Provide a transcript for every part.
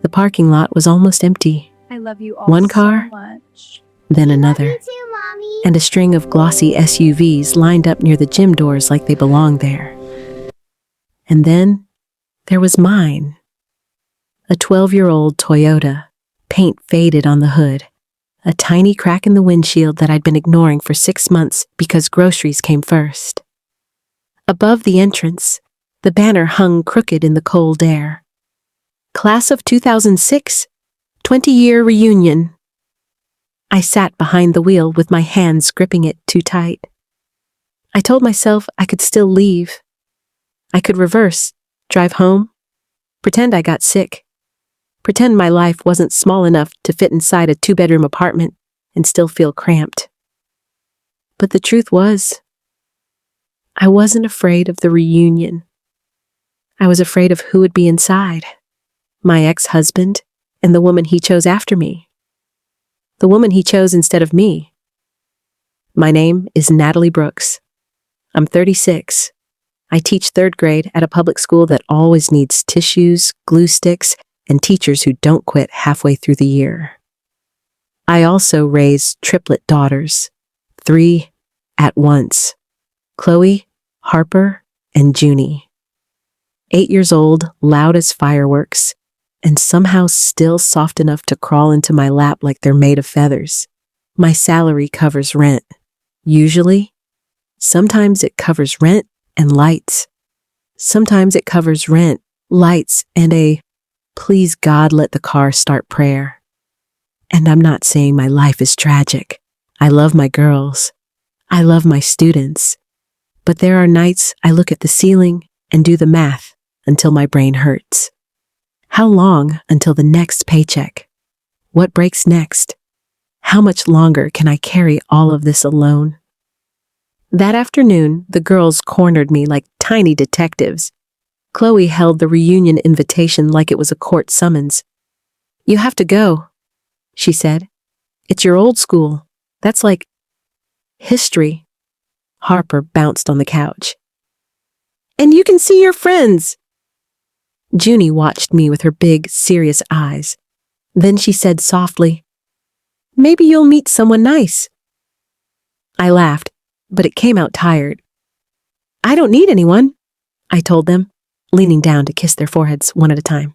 The parking lot was almost empty. I love you all One car, so much. then another, Love you too, Mommy. and a string of glossy SUVs lined up near the gym doors like they belonged there. And then there was mine. A 12-year-old Toyota, paint faded on the hood, a tiny crack in the windshield that I'd been ignoring for 6 months because groceries came first. Above the entrance, the banner hung crooked in the cold air. Class of 2006, 20-year reunion. I sat behind the wheel with my hands gripping it too tight. I told myself I could still leave. I could reverse, drive home, pretend I got sick, pretend my life wasn't small enough to fit inside a 2-bedroom apartment and still feel cramped. But the truth was, I wasn't afraid of the reunion. I was afraid of who would be inside. My ex-husband and the woman he chose after me. The woman he chose instead of me. My name is Natalie Brooks. I'm 36. I teach 3rd grade at a public school that always needs tissues, glue sticks, and teachers who don't quit halfway through the year. I also raise triplet daughters, 3 at once. Chloe, Harper, and Junie. 8 years old, loud as fireworks, and somehow still soft enough to crawl into my lap like they're made of feathers. My salary covers rent. Usually. Sometimes it covers rent and lights. Sometimes it covers rent, lights, and a please God let the car start prayer. And I'm not saying my life is tragic. I love my girls. I love my students. But there are nights I look at the ceiling and do the math until my brain hurts. How long until the next paycheck? What breaks next? How much longer can I carry all of this alone? That afternoon, the girls cornered me like tiny detectives. Chloe held the reunion invitation like it was a court summons. You have to go, she said. It's your old school. That's like history. Harper bounced on the couch. And you can see your friends. Junie watched me with her big, serious eyes. Then she said softly, maybe you'll meet someone nice. I laughed, but it came out tired. I don't need anyone, I told them, leaning down to kiss their foreheads one at a time.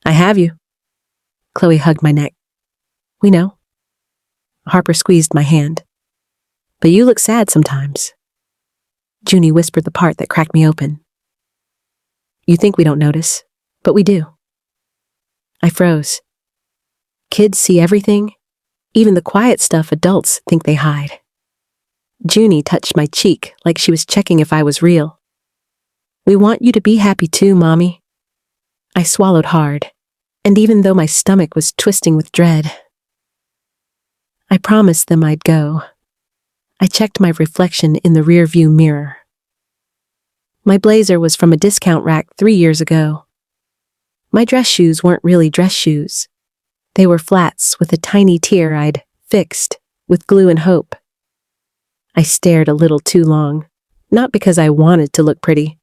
I have you. Chloe hugged my neck. We know. Harper squeezed my hand. But you look sad sometimes. Junie whispered the part that cracked me open. You think we don't notice, but we do. I froze. Kids see everything, even the quiet stuff adults think they hide. Junie touched my cheek like she was checking if I was real. We want you to be happy too, Mommy. I swallowed hard, and even though my stomach was twisting with dread, I promised them I'd go. I checked my reflection in the rearview mirror. My blazer was from a discount rack 3 years ago. My dress shoes weren't really dress shoes. They were flats with a tiny tear I'd fixed with glue and hope. I stared a little too long, not because I wanted to look pretty,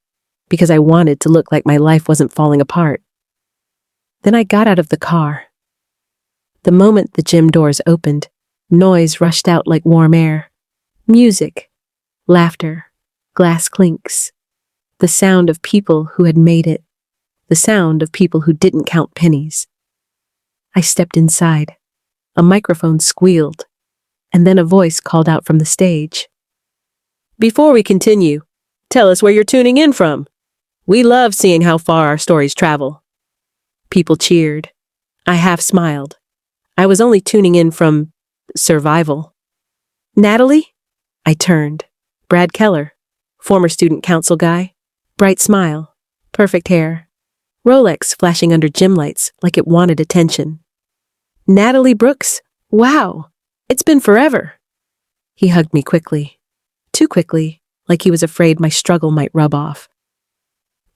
because I wanted to look like my life wasn't falling apart. Then I got out of the car. The moment the gym doors opened, noise rushed out like warm air. Music, laughter, glass clinks. The sound of people who had made it. The sound of people who didn't count pennies. I stepped inside. A microphone squealed, and then a voice called out from the stage. Before we continue, tell us where you're tuning in from. We love seeing how far our stories travel. People cheered. I half smiled. I was only tuning in from survival. Natalie? I turned. Brad Keller, former student council guy. Bright smile, perfect hair, Rolex flashing under gym lights like it wanted attention. Natalie Brooks? Wow, it's been forever. He hugged me quickly, too quickly, like he was afraid my struggle might rub off.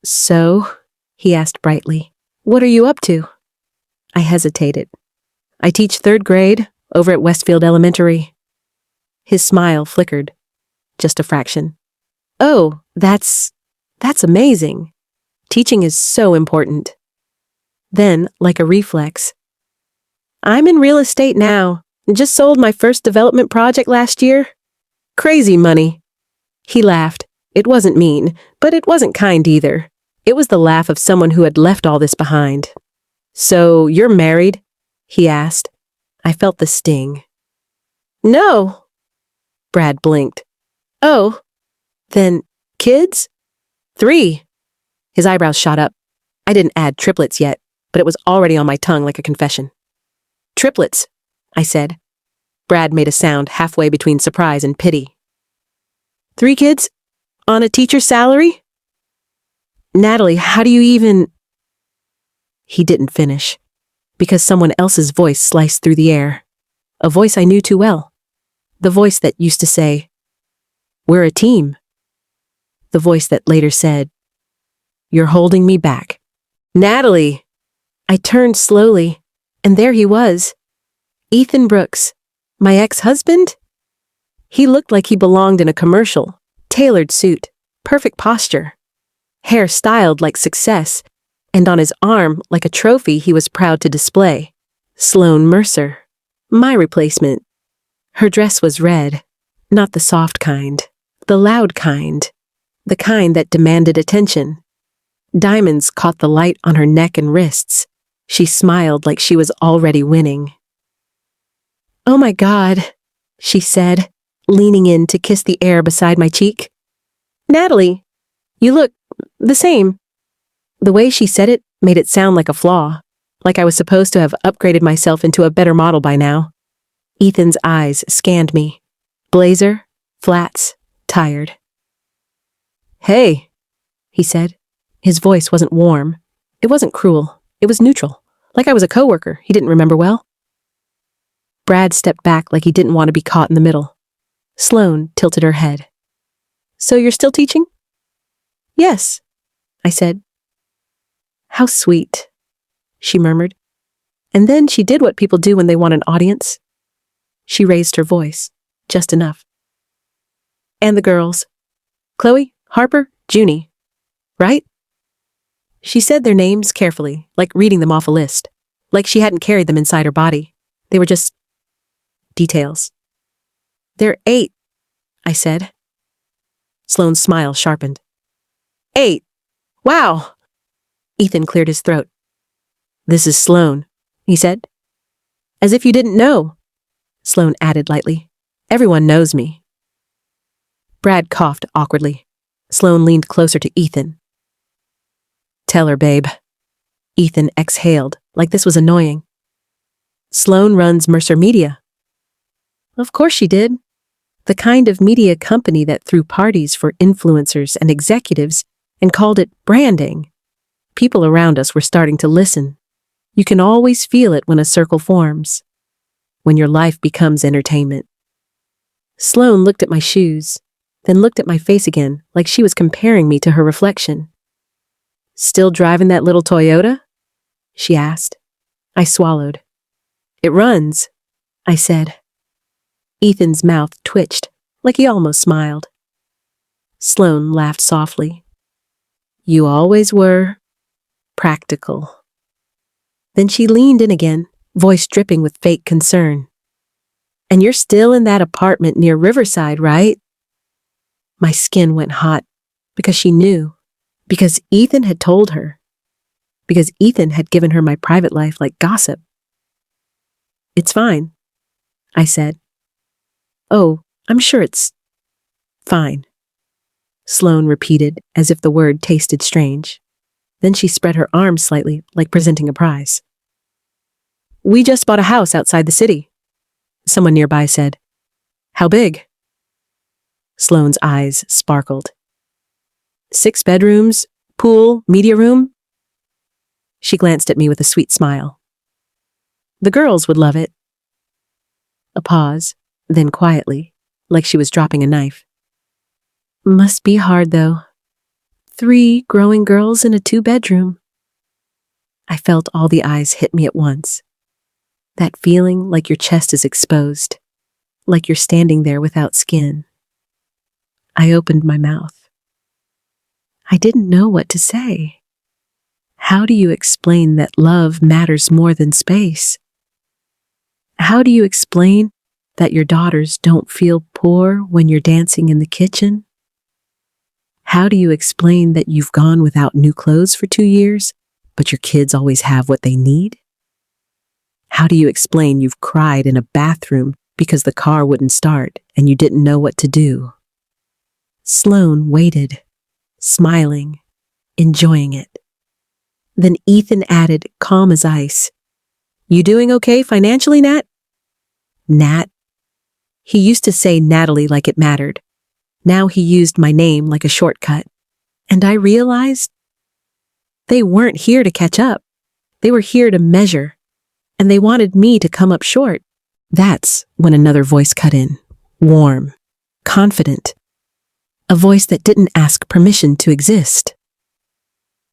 So, he asked brightly, what are you up to? I hesitated. I teach 3rd grade over at Westfield Elementary. His smile flickered, just a fraction. Oh, that's amazing. Teaching is so important. Then, like a reflex, I'm in real estate now. Just sold my first development project last year. Crazy money. He laughed. It wasn't mean, but it wasn't kind either. It was the laugh of someone who had left all this behind. So, you're married? He asked. I felt the sting. No. Brad blinked. Oh. Then, kids? 3. His eyebrows shot up. I didn't add triplets yet, but it was already on my tongue like a confession. Triplets, I said. Brad made a sound halfway between surprise and pity. 3 kids? On a teacher's salary? Natalie, how do you even... He didn't finish, because someone else's voice sliced through the air. A voice I knew too well. The voice that used to say, "We're a team." The voice that later said, "You're holding me back." Natalie! I turned slowly, and there he was. Ethan Brooks, my ex-husband? He looked like he belonged in a commercial. Tailored suit, perfect posture, hair styled like success, and on his arm like a trophy he was proud to display. Sloane Mercer, my replacement. Her dress was red, not the soft kind, the loud kind, the kind that demanded attention. Diamonds caught the light on her neck and wrists. She smiled like she was already winning. "Oh my God," she said, leaning in to kiss the air beside my cheek. "Natalie, you look the same." The way she said it made it sound like a flaw, like I was supposed to have upgraded myself into a better model by now. Ethan's eyes scanned me. Blazer, flats, tired. "Hey," he said. His voice wasn't warm. It wasn't cruel. It was neutral, like I was a coworker he didn't remember well. Brad stepped back like he didn't want to be caught in the middle. Sloane tilted her head. "So you're still teaching?" "Yes," I said. "How sweet," she murmured. And then she did what people do when they want an audience. She raised her voice, just enough. "And the girls. Chloe, Harper, Junie. Right?" She said their names carefully, like reading them off a list, like she hadn't carried them inside her body. They were just details. "They're 8, I said. Sloane's smile sharpened. 8. Wow. Ethan cleared his throat. "This is Sloane," he said. "As if you didn't know," Sloane added lightly. "Everyone knows me." Brad coughed awkwardly. Sloane leaned closer to Ethan. "Tell her, babe." Ethan exhaled, like this was annoying. "Sloane runs Mercer Media." Of course she did. The kind of media company that threw parties for influencers and executives and called it branding. People around us were starting to listen. You can always feel it when a circle forms, when your life becomes entertainment. Sloane looked at my shoes, then looked at my face again like she was comparing me to her reflection. "Still driving that little Toyota?" she asked. I swallowed. "It runs," I said. Ethan's mouth twitched, like he almost smiled. Sloane laughed softly. "You always were practical." Then she leaned in again, voice dripping with fake concern. "And you're still in that apartment near Riverside, right?" My skin went hot, because she knew, because Ethan had told her, because Ethan had given her my private life like gossip. "It's fine," I said. "Oh, I'm sure it's fine," Sloane repeated as if the word tasted strange. Then she spread her arms slightly, like presenting a prize. "We just bought a house outside the city," someone nearby said. "How big?" Sloane's eyes sparkled. 6 bedrooms, pool, media room. She glanced at me with a sweet smile. "The girls would love it." A pause, then quietly, like she was dropping a knife. "Must be hard, though. 3 growing girls in a 2-bedroom. I felt all the eyes hit me at once. That feeling like your chest is exposed, like you're standing there without skin. I opened my mouth. I didn't know what to say. How do you explain that love matters more than space? How do you explain that your daughters don't feel poor when you're dancing in the kitchen? How do you explain that you've gone without new clothes for 2 years, but your kids always have what they need? How do you explain you've cried in a bathroom because the car wouldn't start and you didn't know what to do? Sloane waited, smiling, enjoying it. Then Ethan added, calm as ice, "You doing okay financially, Nat?" Nat. He used to say Natalie like it mattered. Now he used my name like a shortcut. And I realized they weren't here to catch up. They were here to measure. And they wanted me to come up short. That's when another voice cut in. Warm, confident. A voice that didn't ask permission to exist.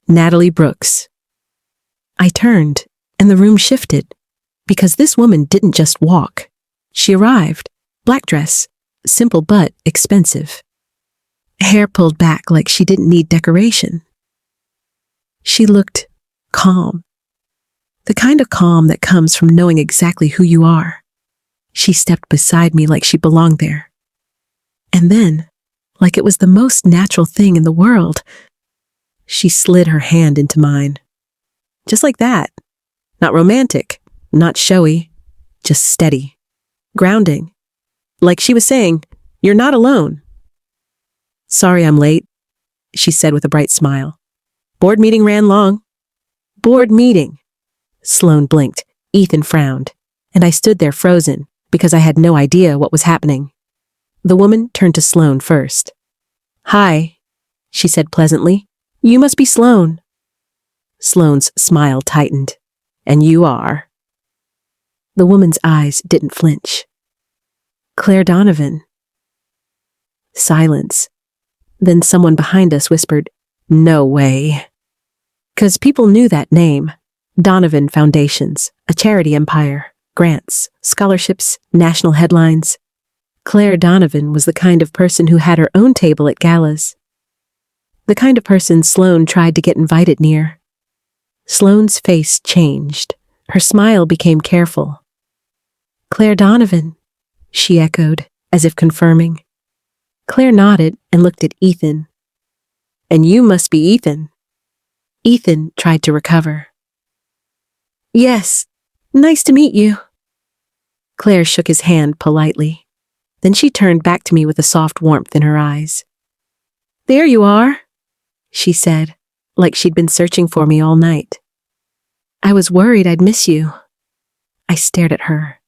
Natalie Brooks. I turned, and the room shifted, because this woman didn't just walk. She arrived, black dress, simple but expensive. Hair pulled back like she didn't need decoration. She looked calm. The kind of calm that comes from knowing exactly who you are. She stepped beside me like she belonged there. And then, like it was the most natural thing in the world, she slid her hand into mine. Just like that. Not romantic, not showy, just steady. Grounding. Like she was saying, "You're not alone." "Sorry I'm late," she said with a bright smile. "Board meeting ran long." "Board meeting." Sloane blinked, Ethan frowned, and I stood there frozen because I had no idea what was happening. The woman turned to Sloane first. "Hi," she said pleasantly. "You must be Sloane." Sloane's smile tightened. "And you are?" The woman's eyes didn't flinch. "Claire Donovan." Silence. Then someone behind us whispered, "No way." 'Cause people knew that name. Donovan Foundations, a charity empire, grants, scholarships, national headlines. Claire Donovan was the kind of person who had her own table at galas. The kind of person Sloane tried to get invited near. Sloane's face changed. Her smile became careful. "Claire Donovan," she echoed, as if confirming. Claire nodded and looked at Ethan. "And you must be Ethan." Ethan tried to recover. "Yes, nice to meet you." Claire shook his hand politely. Then she turned back to me with a soft warmth in her eyes. "There you are," she said, like she'd been searching for me all night. "I was worried I'd miss you." I stared at her.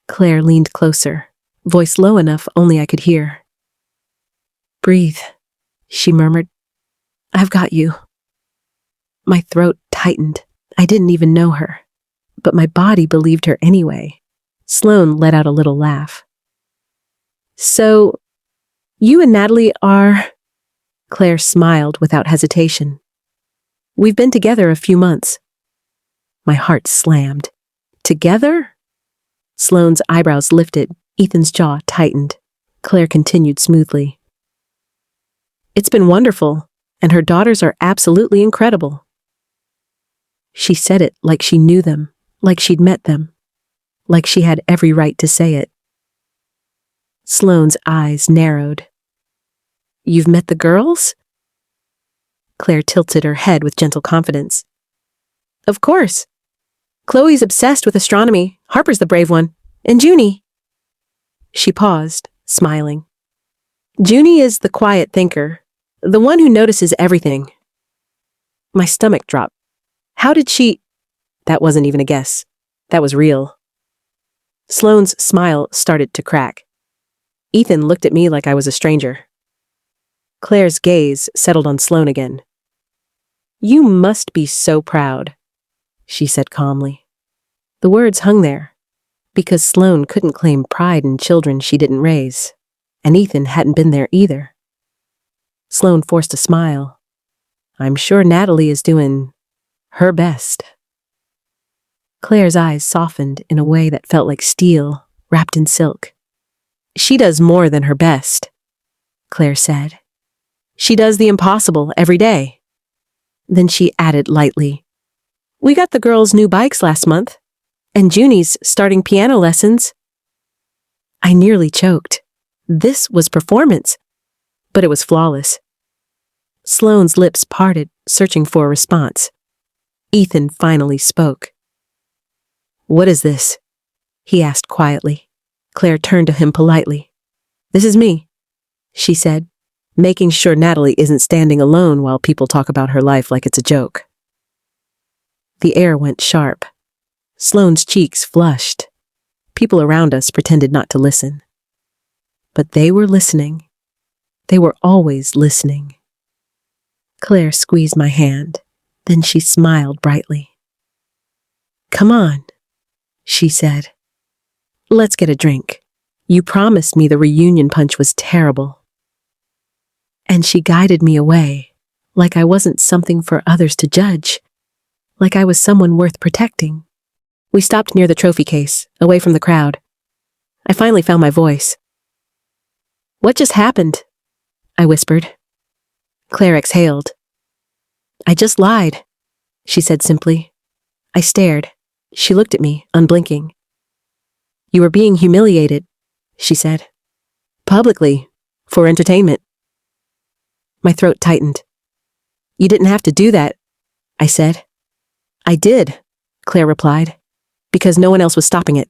Claire leaned closer, voice low enough only I could hear. "Breathe," she murmured. "I've got you." My throat tightened. I didn't even know her, but my body believed her anyway. Sloane let out a little laugh. "So, you and Natalie are—" Claire smiled without hesitation. "We've been together a few months." My heart slammed. "Together?" Sloane's eyebrows lifted, Ethan's jaw tightened. Claire continued smoothly. "It's been wonderful, and her daughters are absolutely incredible." She said it like she knew them, like she'd met them, like she had every right to say it. Sloane's eyes narrowed. "You've met the girls?" Claire tilted her head with gentle confidence. "Of course. Chloe's obsessed with astronomy, Harper's the brave one, and Junie." She paused, smiling. "Junie is the quiet thinker, the one who notices everything." My stomach dropped. How did she— That wasn't even a guess. That was real. Sloane's smile started to crack. Ethan looked at me like I was a stranger. Claire's gaze settled on Sloane again. "You must be so proud," she said calmly. The words hung there, because Sloane couldn't claim pride in children she didn't raise, and Ethan hadn't been there either. Sloane forced a smile. "I'm sure Natalie is doing her best." Claire's eyes softened in a way that felt like steel, wrapped in silk. "She does more than her best," Claire said. "She does the impossible every day." Then she added lightly, "We got the girls new bikes last month, and Junie's starting piano lessons." I nearly choked. This was performance, but it was flawless. Sloane's lips parted, searching for a response. Ethan finally spoke. "What is this?" he asked quietly. Claire turned to him politely. "This is me," she said, making sure Natalie isn't standing alone while people talk about her life like it's a joke. The air went sharp. Sloane's cheeks flushed. People around us pretended not to listen. But they were listening. They were always listening. Claire squeezed my hand. Then she smiled brightly. "Come on," she said. "Let's get a drink. You promised me the reunion punch was terrible." And she guided me away, like I wasn't something for others to judge, like I was someone worth protecting. We stopped near the trophy case, away from the crowd. I finally found my voice. "What just happened?" I whispered. Claire exhaled. "I just lied," she said simply. I stared. She looked at me, unblinking. "You were being humiliated," she said. "Publicly, for entertainment." My throat tightened. "You didn't have to do that," I said. "I did," Claire replied, "because no one else was stopping it."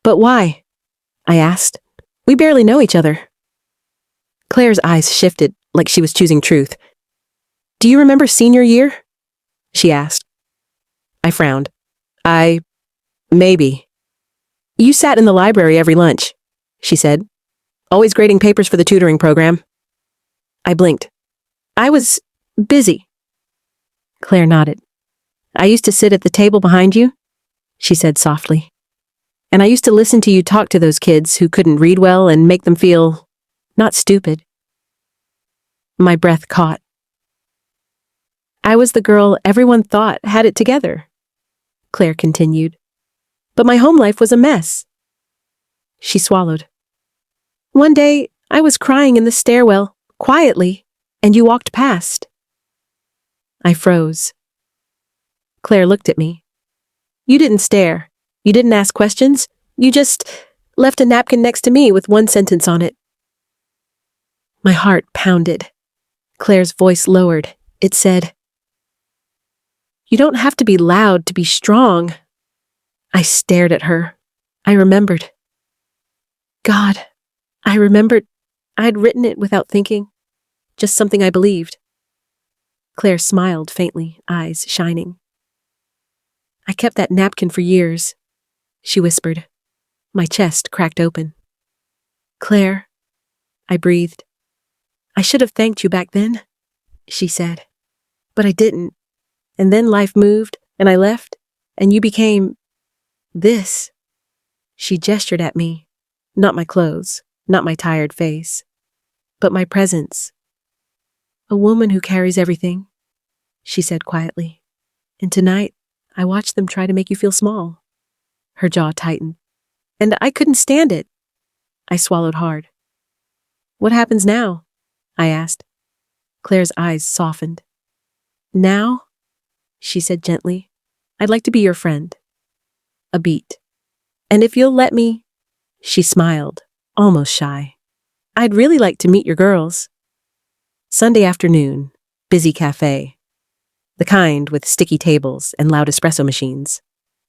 "But why?" I asked. "We barely know each other." Claire's eyes shifted, like she was choosing truth. "Do you remember senior year?" she asked. I frowned. Maybe. "You sat in the library every lunch," she said. "Always grading papers for the tutoring program." I blinked. "I was busy." Claire nodded. "I used to sit at the table behind you," she said softly. "And I used to listen to you talk to those kids who couldn't read well and make them feel not stupid." My breath caught. "I was the girl everyone thought had it together," Claire continued. "But my home life was a mess." She swallowed. "One day, I was crying in the stairwell, quietly, and you walked past." I froze. Claire looked at me. "You didn't stare. You didn't ask questions. You just left a napkin next to me with one sentence on it." My heart pounded. Claire's voice lowered. It said, "You don't have to be loud to be strong." I stared at her. I remembered. God, I remembered I'd written it without thinking. Just something I believed. Claire smiled faintly, eyes shining. "I kept that napkin for years," she whispered. My chest cracked open. "Claire," I breathed. "I should have thanked you back then," she said. "But I didn't. And then life moved, and I left, and you became this." She gestured at me. Not my clothes, not my tired face, but my presence. "A woman who carries everything," she said quietly. "And tonight, I watched them try to make you feel small." Her jaw tightened. "And I couldn't stand it." I swallowed hard. "What happens now?" I asked. Claire's eyes softened. "Now," she said gently, "I'd like to be your friend." A beat. "And if you'll let me," she smiled, almost shy, "I'd really like to meet your girls." Sunday afternoon, busy cafe. The kind with sticky tables and loud espresso machines.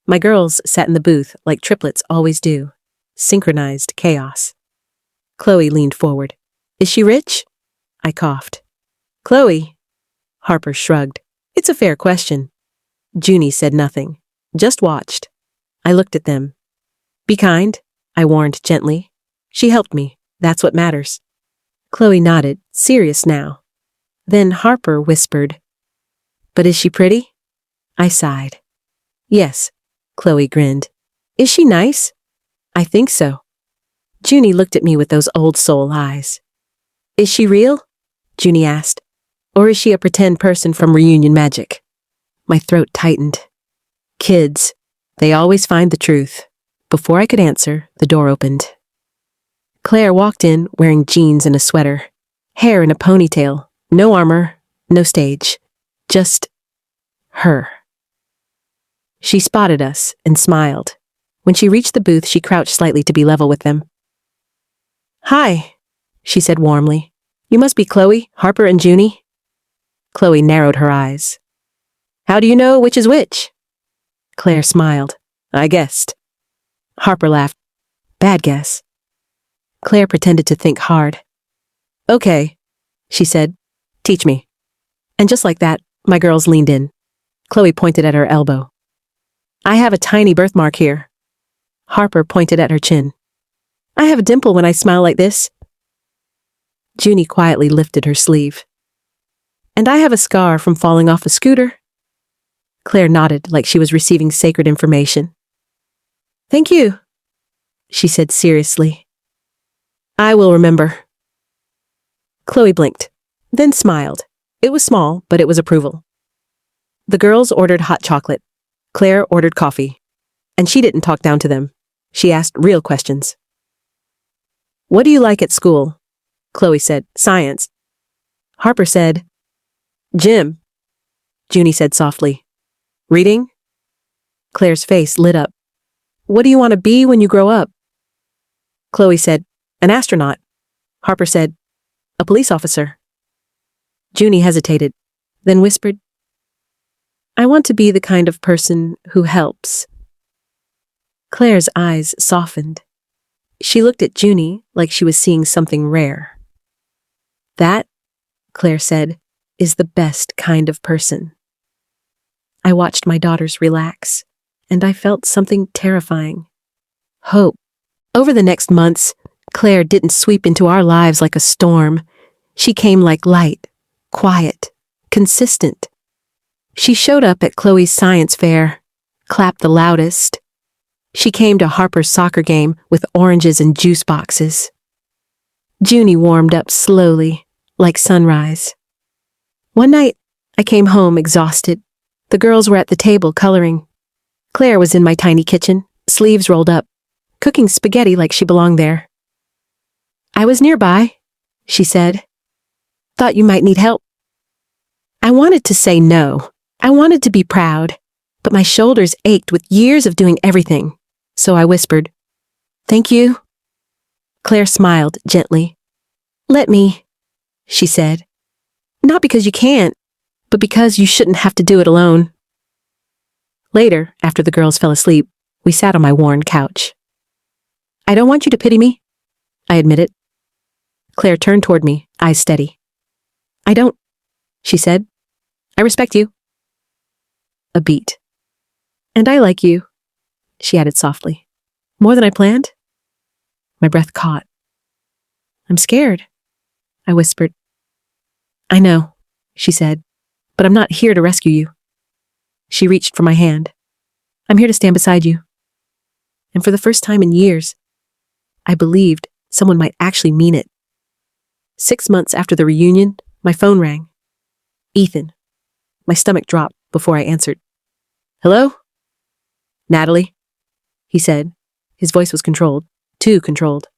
My girls sat in the booth like triplets always do. Synchronized chaos. Chloe leaned forward. "Is she rich?" I coughed. "Chloe?" Harper shrugged. "It's a fair question." Junie said nothing, just watched. I looked at them. "Be kind," I warned gently. "She helped me. That's what matters." Chloe nodded, serious now. Then Harper whispered, "But is she pretty?" I sighed. "Yes," Chloe grinned. "Is she nice?" "I think so." Junie looked at me with those old soul eyes. "Is she real?" Junie asked. "Or is she a pretend person from reunion magic?" My throat tightened. Kids, they always find the truth. Before I could answer, the door opened. Claire walked in wearing jeans and a sweater, hair in a ponytail, no armor, no stage, Just her. She spotted us and smiled. When she reached the booth, she crouched slightly to be level with them. "Hi," she said warmly. "You must be Chloe, Harper, and Junie." Chloe narrowed her eyes. "How do you know which is which?" Claire smiled. "I guessed." Harper laughed. "Bad guess." Claire pretended to think hard. "Okay," she said. "Teach me." And just like that, my girls leaned in. Chloe pointed at her elbow. "I have a tiny birthmark here." Harper pointed at her chin. "I have a dimple when I smile like this." Junie quietly lifted her sleeve. "And I have a scar from falling off a scooter." Claire nodded like she was receiving sacred information. "Thank you," she said seriously. "I will remember." Chloe blinked, then smiled. It was small, but it was approval. The girls ordered hot chocolate. Claire ordered coffee. And she didn't talk down to them. She asked real questions. "What do you like at school?" Chloe said, "Science." Harper said, "Gym." Junie said softly, "Reading?" Claire's face lit up. "What do you want to be when you grow up?" Chloe said, "An astronaut." Harper said, "A police officer." Junie hesitated, then whispered, "I want to be the kind of person who helps." Claire's eyes softened. She looked at Junie like she was seeing something rare. "That," Claire said, "is the best kind of person." I watched my daughters relax, and I felt something terrifying. Hope. Over the next months, Claire didn't sweep into our lives like a storm. She came like light, quiet, consistent. She showed up at Chloe's science fair, clapped the loudest. She came to Harper's soccer game with oranges and juice boxes. Junie warmed up slowly, like sunrise. One night, I came home exhausted. The girls were at the table coloring. Claire was in my tiny kitchen, sleeves rolled up, cooking spaghetti like she belonged there. "I was nearby," she said. "Thought you might need help." I wanted to say no. I wanted to be proud, but my shoulders ached with years of doing everything. So I whispered, "Thank you." Claire smiled gently. "Let me," she said. "Not because you can't, but because you shouldn't have to do it alone." Later, after the girls fell asleep, we sat on my worn couch. "I don't want you to pity me," I admitted. Claire turned toward me, eyes steady. "I don't," she said. "I respect you." A beat. "And I like you," she added softly. "More than I planned?" My breath caught. "I'm scared," I whispered. "I know," she said, "but I'm not here to rescue you." She reached for my hand. "I'm here to stand beside you." And for the first time in years, I believed someone might actually mean it. 6 months after the reunion, my phone rang. Ethan. My stomach dropped before I answered. "Hello?" "Natalie," he said. His voice was controlled, too controlled.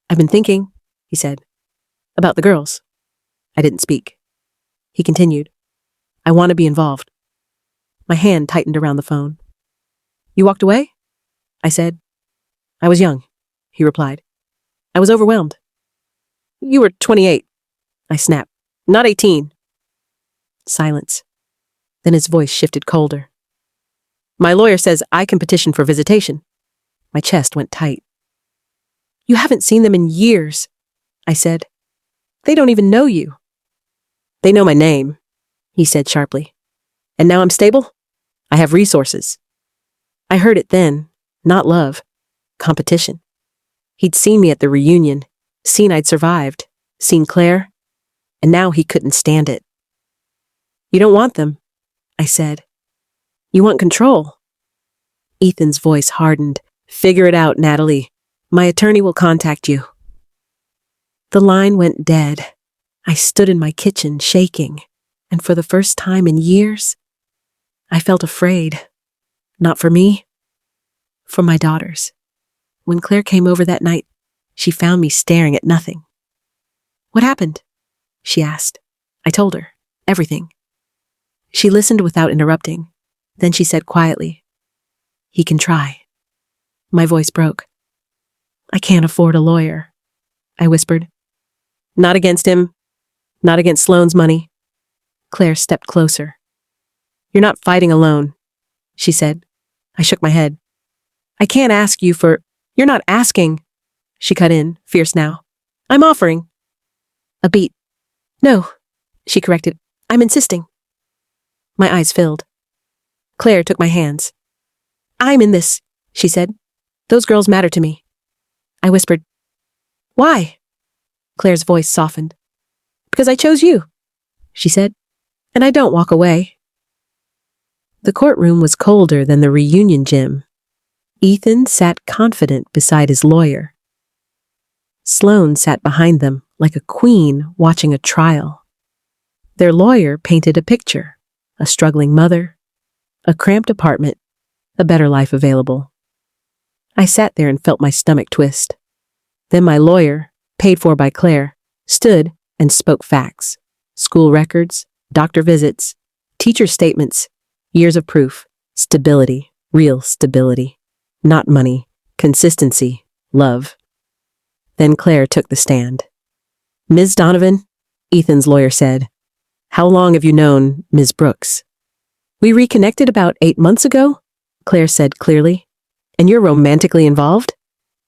"I've been thinking," he said, "about the girls." I didn't speak. He continued, "I want to be involved." My hand tightened around the phone. "You walked away?" I said. "I was young," he replied. "I was overwhelmed." "You were 28, I snapped. "Not 18. Silence. Then his voice shifted colder. "My lawyer says I can petition for visitation." My chest went tight. "You haven't seen them in years," I said. "They don't even know you." "They know my name," he said sharply. "And now I'm stable? I have resources." I heard it then, not love, competition. He'd seen me at the reunion, seen I'd survived, seen Claire, and now he couldn't stand it. "You don't want them," I said. "You want control." Ethan's voice hardened. "Figure it out, Natalie. My attorney will contact you." The line went dead. I stood in my kitchen, shaking, and for the first time in years, I felt afraid. Not for me, for my daughters. When Claire came over that night, she found me staring at nothing. "What happened?" she asked. I told her everything. She listened without interrupting. Then she said quietly, "He can try." My voice broke. "I can't afford a lawyer," I whispered. "Not against him. Not against Sloane's money." Claire stepped closer. "You're not fighting alone," she said. I shook my head. "I can't ask you for—" "You're not asking," she cut in, fierce now. "I'm offering." A beat. "No," she corrected. "I'm insisting." My eyes filled. Claire took my hands. "I'm in this," she said. "Those girls matter to me." I whispered, "Why?" Claire's voice softened. "Because I chose you," she said, "and I don't walk away." The courtroom was colder than the reunion gym. Ethan sat confident beside his lawyer. Sloane sat behind them like a queen watching a trial. Their lawyer painted a picture, a struggling mother, a cramped apartment, a better life available. I sat there and felt my stomach twist. Then my lawyer, paid for by Claire, stood and spoke facts. School records, doctor visits, teacher statements, years of proof, stability, real stability, not money, consistency, love. Then Claire took the stand. "Ms. Donovan," Ethan's lawyer said, "how long have you known Ms. Brooks?" "We reconnected about 8 months ago," Claire said clearly. "And you're romantically involved?"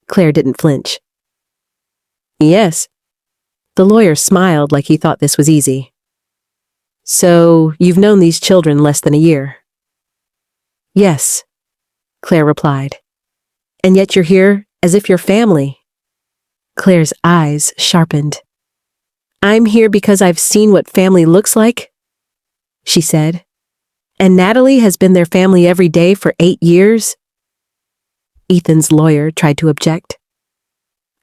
Claire didn't flinch. "Yes." The lawyer smiled like he thought this was easy. "So, you've known these children less than a year?" "Yes," Claire replied. "And yet you're here as if you're family." Claire's eyes sharpened. "I'm here because I've seen what family looks like," she said. "And Natalie has been their family every day for 8 years." Ethan's lawyer tried to object.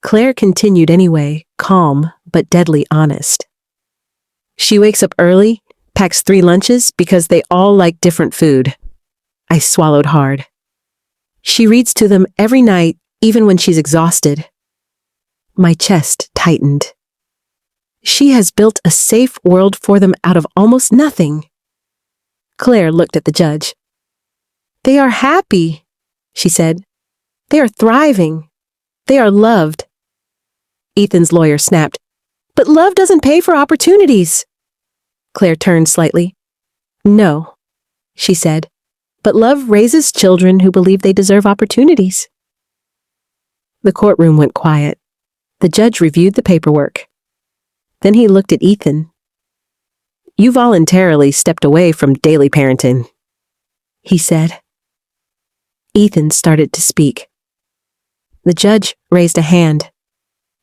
Claire continued anyway, calm but deadly honest. "She wakes up early, packs 3 lunches because they all like different food." I swallowed hard. "She reads to them every night, even when she's exhausted." My chest tightened. "She has built a safe world for them out of almost nothing." Claire looked at the judge. "They are happy," she said. "They are thriving. They are loved." Ethan's lawyer snapped, "But love doesn't pay for opportunities." Claire turned slightly. "No," she said, "but love raises children who believe they deserve opportunities." The courtroom went quiet. The judge reviewed the paperwork. Then he looked at Ethan. "You voluntarily stepped away from daily parenting," he said. Ethan started to speak. The judge raised a hand.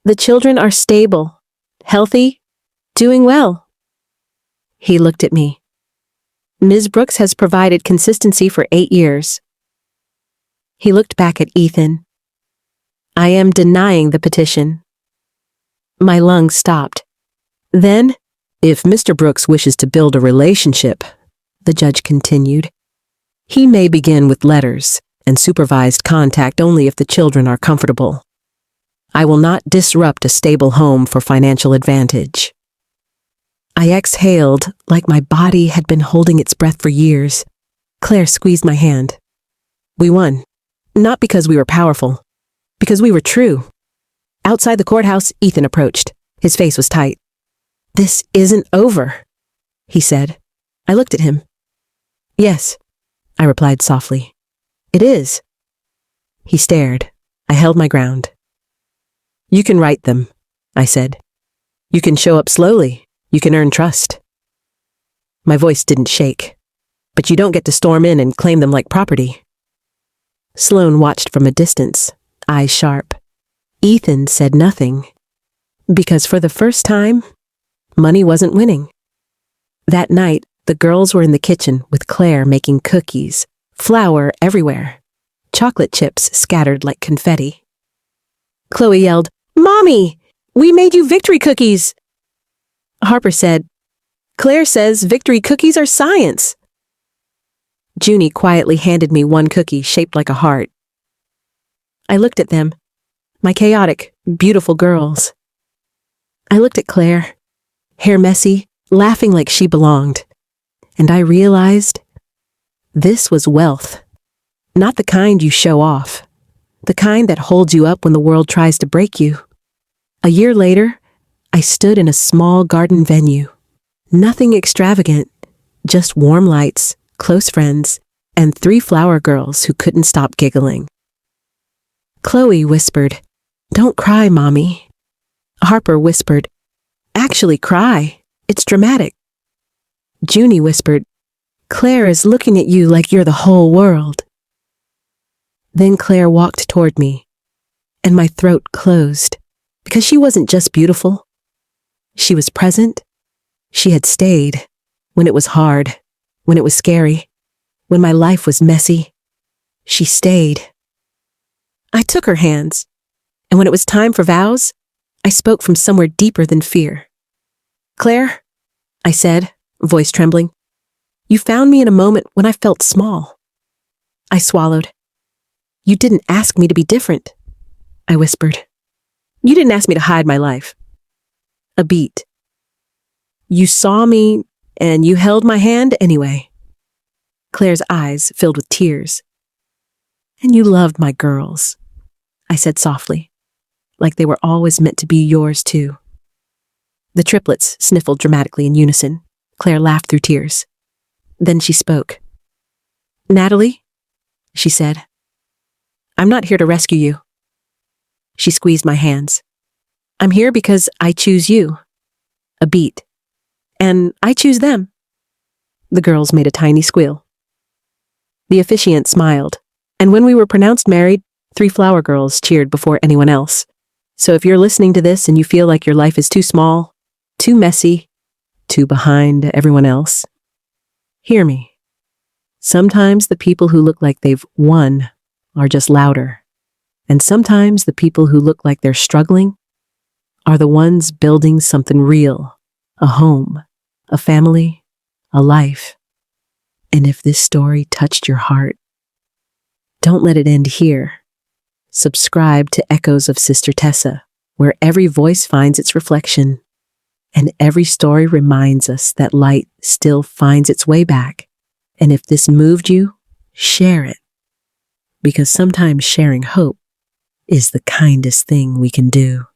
"The children are stable, healthy, doing well." He looked at me. "Ms. Brooks has provided consistency for 8 years." He looked back at Ethan. "I am denying the petition." My lungs stopped. Then, "If Mr. Brooks wishes to build a relationship," the judge continued, "he may begin with letters and supervised contact only if the children are comfortable. I will not disrupt a stable home for financial advantage." I exhaled like my body had been holding its breath for years. Claire squeezed my hand. "We won. Not because we were powerful. Because we were true." Outside the courthouse, Ethan approached. His face was tight. "This isn't over," he said. I looked at him. "Yes," I replied softly. "It is." He stared. I held my ground. "You can write them," I said. "You can show up slowly. You can earn trust." My voice didn't shake. "But you don't get to storm in and claim them like property." Sloane watched from a distance, eyes sharp. Ethan said nothing. Because for the first time, money wasn't winning. That night, the girls were in the kitchen with Claire making cookies, flour everywhere, chocolate chips scattered like confetti. Chloe yelled, "Mommy, we made you victory cookies!" Harper said, "Claire says victory cookies are science." Junie quietly handed me one cookie shaped like a heart. I looked at them, my chaotic, beautiful girls. I looked at Claire, hair messy, laughing like she belonged. And I realized this was wealth. Not the kind you show off. The kind that holds you up when the world tries to break you. A year later, I stood in a small garden venue. Nothing extravagant, just warm lights, close friends, and 3 flower girls who couldn't stop giggling. Chloe whispered, "Don't cry, Mommy." Harper whispered, "Actually cry. It's dramatic." Junie whispered, "Claire is looking at you like you're the whole world." Then Claire walked toward me, and my throat closed, because she wasn't just beautiful. She was present. She had stayed when it was hard, when it was scary, when my life was messy. She stayed. I took her hands, and when it was time for vows, I spoke from somewhere deeper than fear. "Claire," I said, voice trembling, "you found me in a moment when I felt small." I swallowed. "You didn't ask me to be different," I whispered. "You didn't ask me to hide my life." A beat. "You saw me, and you held my hand anyway." Claire's eyes filled with tears. "And you loved my girls," I said softly, like they were always meant to be yours too. The triplets sniffled dramatically in unison. Claire laughed through tears. Then she spoke. "Natalie," she said, "I'm not here to rescue you." She squeezed my hands. "I'm here because I choose you." A beat. "And I choose them." The girls made a tiny squeal. The officiant smiled, and when we were pronounced married, 3 flower girls cheered before anyone else. So if you're listening to this and you feel like your life is too small, too messy, too behind everyone else, hear me. Sometimes the people who look like they've won are just louder. And sometimes the people who look like they're struggling are the ones building something real, a home, a family, a life. And if this story touched your heart, don't let it end here. Subscribe to Echoes of Sister Tessa, where every voice finds its reflection, and every story reminds us that light still finds its way back. And if this moved you, share it. Because sometimes sharing hope is the kindest thing we can do.